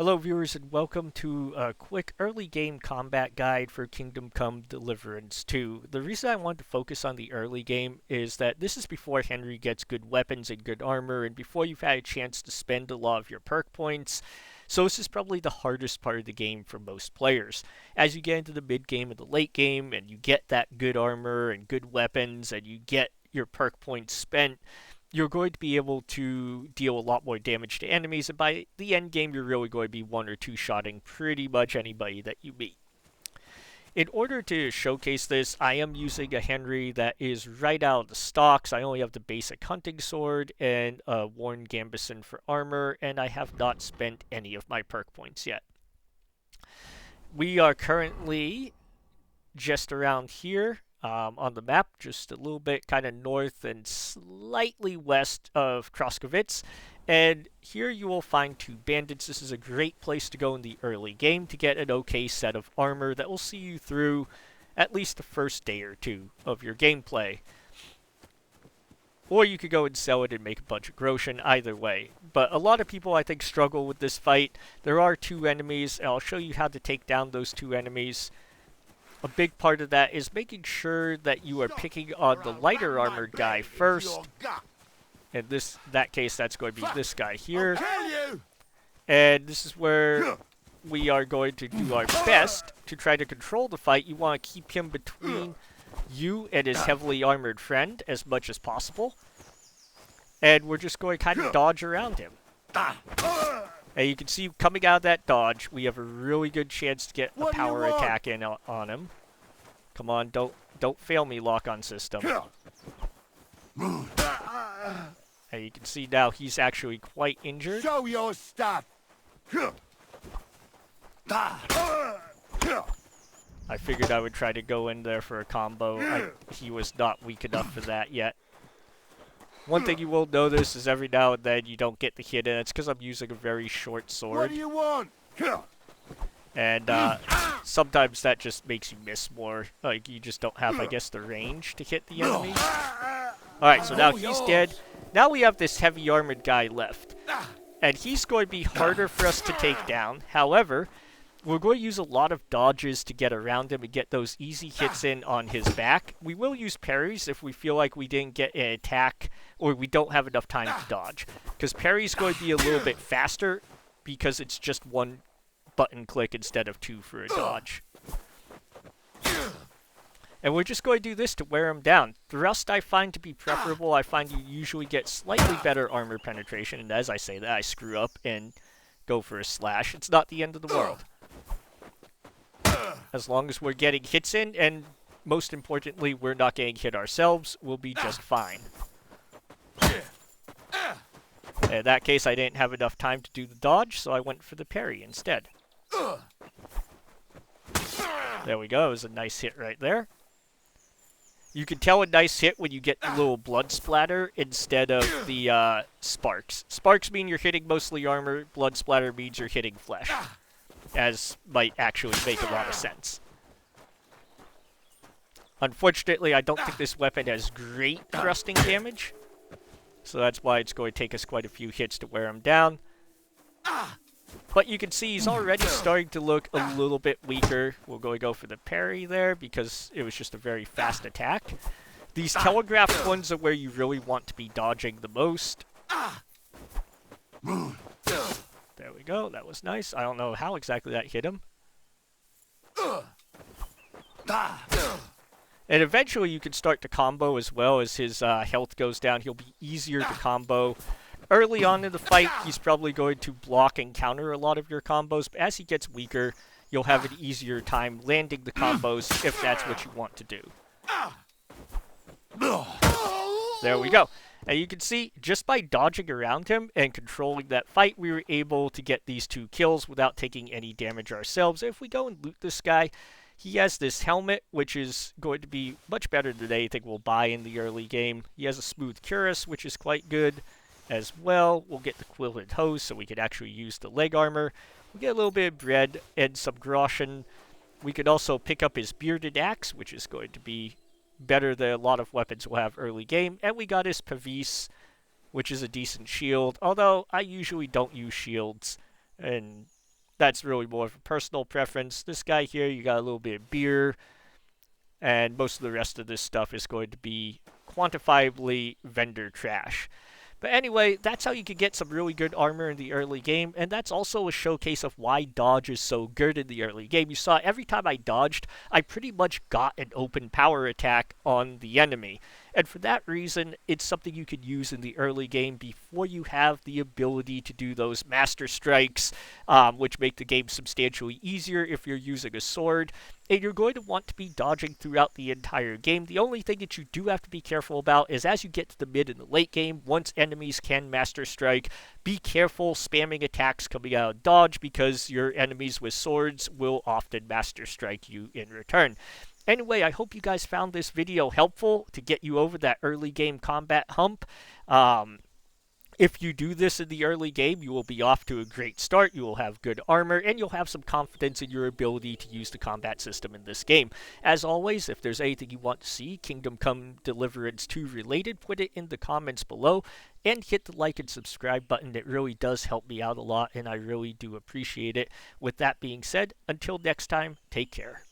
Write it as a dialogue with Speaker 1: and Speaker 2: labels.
Speaker 1: Hello viewers and welcome to a quick early game combat guide for Kingdom Come Deliverance 2. The reason I want to focus on the early game is that this is before Henry gets good weapons and good armor and before you've had a chance to spend a lot of your perk points. So this is probably the hardest part of the game for most players. As you get into the mid game and the late game and you get that good armor and good weapons and you get your perk points spent, you're going to be able to deal a lot more damage to enemies, and by the end game, you're really going to be one or two shotting pretty much anybody that you meet. In order to showcase this, I am using a Henry that is right out of the stocks. I only have the basic hunting sword and a worn gambeson for armor, and I have not spent any of my perk points yet. We are currently just around here. On the map, just a little bit kind of north and slightly west of Kroskovitz. And here you will find two bandits. This is a great place to go in the early game to get an okay set of armor that will see you through at least the first day or two of your gameplay. Or you could go and sell it and make a bunch of groschen, either way. But a lot of people, I think, struggle with this fight. There are two enemies, and I'll show you how to take down those two enemies. A big part of that is making sure that you are picking on the lighter armored guy first. In that case, that's going to be this guy here. And this is where we are going to do our best to try to control the fight. You want to keep him between you and his heavily armored friend as much as possible. And we're just going to kind of dodge around him. And you can see coming out of that dodge, we have a really good chance to get a power attack in on him. Come on, don't fail me, lock-on system. And you can see now he's actually quite injured.
Speaker 2: Show your stuff.
Speaker 1: I figured I would try to go in there for a combo. He was not weak enough for that yet. One thing you will notice is every now and then you don't get the hit in. It's because I'm using a very short sword.
Speaker 2: What do you want?
Speaker 1: And sometimes that just makes you miss more. Like, you just don't have, I guess, the range to hit the enemy. Alright, so now he's dead. Now we have this heavy armored guy left. And he's going to be harder for us to take down. However, we're going to use a lot of dodges to get around him and get those easy hits in on his back. We will use parries if we feel like we didn't get an attack or we don't have enough time to dodge. Because parry's going to be a little bit faster because it's just one button click instead of two for a dodge. And we're just going to do this to wear him down. Thrust I find to be preferable. I find you usually get slightly better armor penetration. And as I say that, I screw up and go for a slash. It's not the end of the world. As long as we're getting hits in, and most importantly, we're not getting hit ourselves, we'll be just fine. In that case, I didn't have enough time to do the dodge, so I went for the parry instead. There we go. It was a nice hit right there. You can tell a nice hit when you get the little blood splatter instead of the sparks. Sparks mean you're hitting mostly armor. Blood splatter means you're hitting flesh. As might actually make a lot of sense. Unfortunately, I don't think this weapon has great thrusting damage. So that's why it's going to take us quite a few hits to wear him down. But you can see he's already starting to look a little bit weaker. We're going to go for the parry there because it was just a very fast attack. These telegraphed ones are where you really want to be dodging the most. There we go. That was nice. I don't know how exactly that hit him. And eventually you can start to combo as well as his health goes down. He'll be easier to combo. Early on in the fight, he's probably going to block and counter a lot of your combos. But as he gets weaker, you'll have an easier time landing the combos if that's what you want to do. There we go. And you can see, just by dodging around him and controlling that fight, we were able to get these two kills without taking any damage ourselves. If we go and loot this guy, he has this helmet, which is going to be much better than anything we'll buy in the early game. He has a smooth cuirass, which is quite good as well. We'll get the quilted hose so we could actually use the leg armor. We'll get a little bit of bread and some groschen. We could also pick up his bearded axe, which is going to be better than a lot of weapons we'll have early game. And we got his pavis, which is a decent shield, although I usually don't use shields. And That's really more of a personal preference. This guy here, you got a little bit of beer, and most of the rest of this stuff is going to be quantifiably vendor trash. But anyway, that's how you can get some really good armor in the early game, and that's also a showcase of why dodge is so good in the early game. You saw every time I dodged, I pretty much got an open power attack on the enemy. And for that reason, it's something you could use in the early game before you have the ability to do those master strikes, which make the game substantially easier if you're using a sword. And you're going to want to be dodging throughout the entire game. The only thing that you do have to be careful about is as you get to the mid and the late game, once enemies can master strike, be careful spamming attacks coming out of dodge because your enemies with swords will often master strike you in return. Anyway, I hope you guys found this video helpful to get you over that early game combat hump. If you do this in the early game, you will be off to a great start, you will have good armor, and you'll have some confidence in your ability to use the combat system in this game. As always, if there's anything you want to see Kingdom Come Deliverance 2 related, put it in the comments below, and hit the like and subscribe button. It really does help me out a lot, and I really do appreciate it. With that being said, until next time, take care.